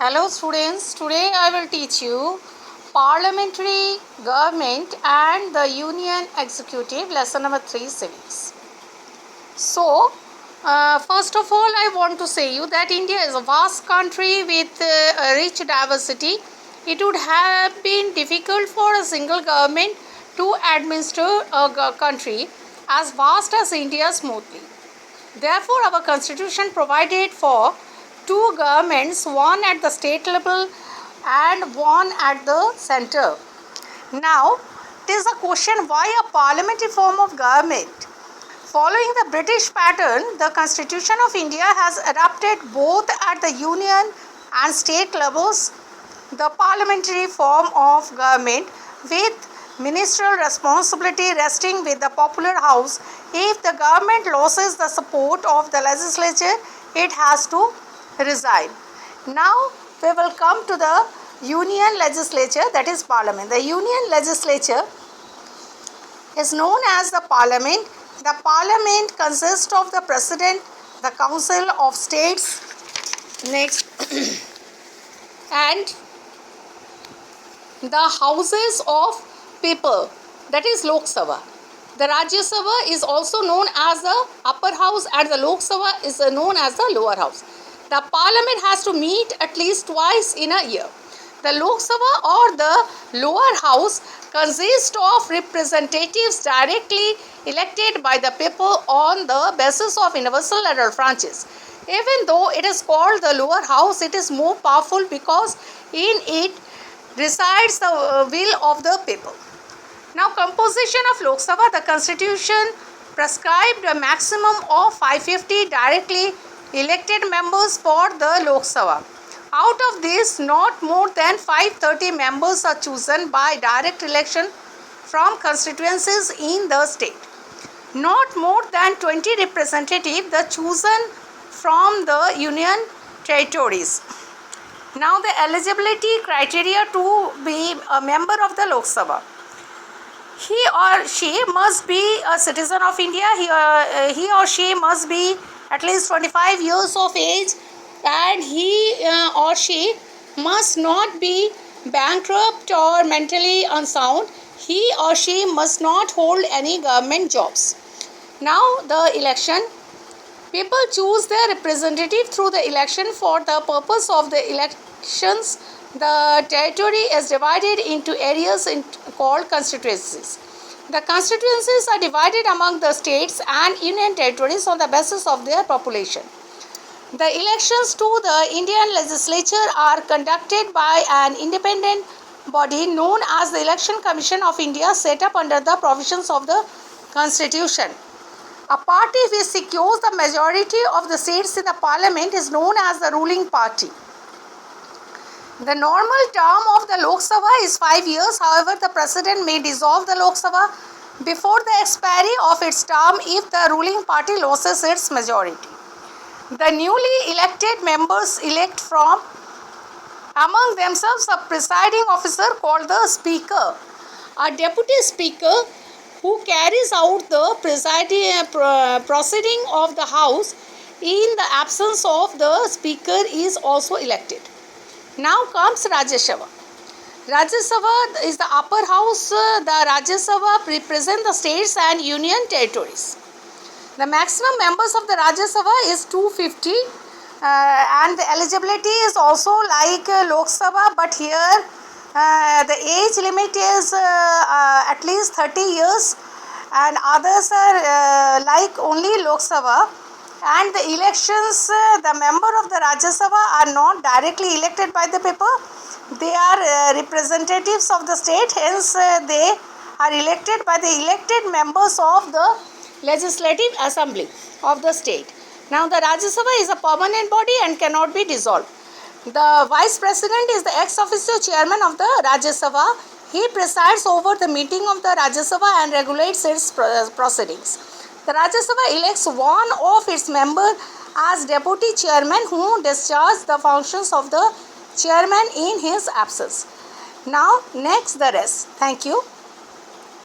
Hello students, today I will teach you Parliamentary Government and the Union Executive, lesson number 3, Civics. So, first of all I want to say you that India is a vast country with a rich diversity. It would have been difficult for a single government to administer a country as vast as India smoothly. Therefore, our constitution provided for two governments, one at the state level and one at the center. Now, it is a question, why a parliamentary form of government? Following the British pattern, the Constitution of India has adopted both at the union and state levels the parliamentary form of government with ministerial responsibility resting with the popular house. If the government loses the support of the legislature, it has to resign. Now we will come to the union legislature, that is parliament. The union legislature is known as the parliament. The parliament consists of the president, the council of states, next and the houses of people, that is Lok Sabha. The Rajya Sabha is also known as the upper house and the Lok Sabha is known as the lower house. The parliament has to meet at least twice in a year. The Lok Sabha or the lower house consists of representatives directly elected by the people on the basis of universal electoral franchise. Even though it is called the lower house, it is more powerful because in it resides the will of the people. Now, composition of Lok Sabha, the constitution prescribed a maximum of 550 directly elected members for the Lok Sabha. Out of this, not more than 530 members are chosen by direct election from constituencies in the state. Not more than 20 representatives are chosen from the union territories. Now, the eligibility criteria to be a member of the Lok Sabha. He or she must be a citizen of India. He or she must be at least 25 years of age, and he or she must not be bankrupt or mentally unsound. He or she must not hold any government jobs. Now, the election. People choose their representative through the election. For the purpose of the elections, the territory is divided into areas called constituencies. The constituencies are divided among the states and union territories on the basis of their population. The elections to the Indian legislature are conducted by an independent body known as the Election Commission of India, set up under the provisions of the Constitution. A party which secures the majority of the seats in the parliament is known as the ruling party. The normal term of the Lok Sabha is 5 years. However, the president may dissolve the Lok Sabha before the expiry of its term if the ruling party loses its majority. The newly elected members elect from among themselves a presiding officer called the speaker, a deputy speaker who carries out the proceeding of the house in the absence of the speaker is also elected. Now comes Rajya Sabha. Rajya Sabha is the upper house. The Rajya Sabha represents the states and union territories. The maximum members of the Rajya Sabha is 250 and the eligibility is also like Lok Sabha, but here the age limit is at least 30 years and others are like only Lok Sabha. And the elections, the member of the Rajya Sabha are not directly elected by the people. They are representatives of the state, hence they are elected by the elected members of the Legislative Assembly of the state. Now, the Rajya Sabha is a permanent body and cannot be dissolved. The Vice President is the ex officio chairman of the Rajya Sabha. He presides over the meeting of the Rajya Sabha and regulates its proceedings. The Rajya Sabha elects one of its members as deputy chairman who discharges the functions of the chairman in his absence. Now, next the rest. Thank you.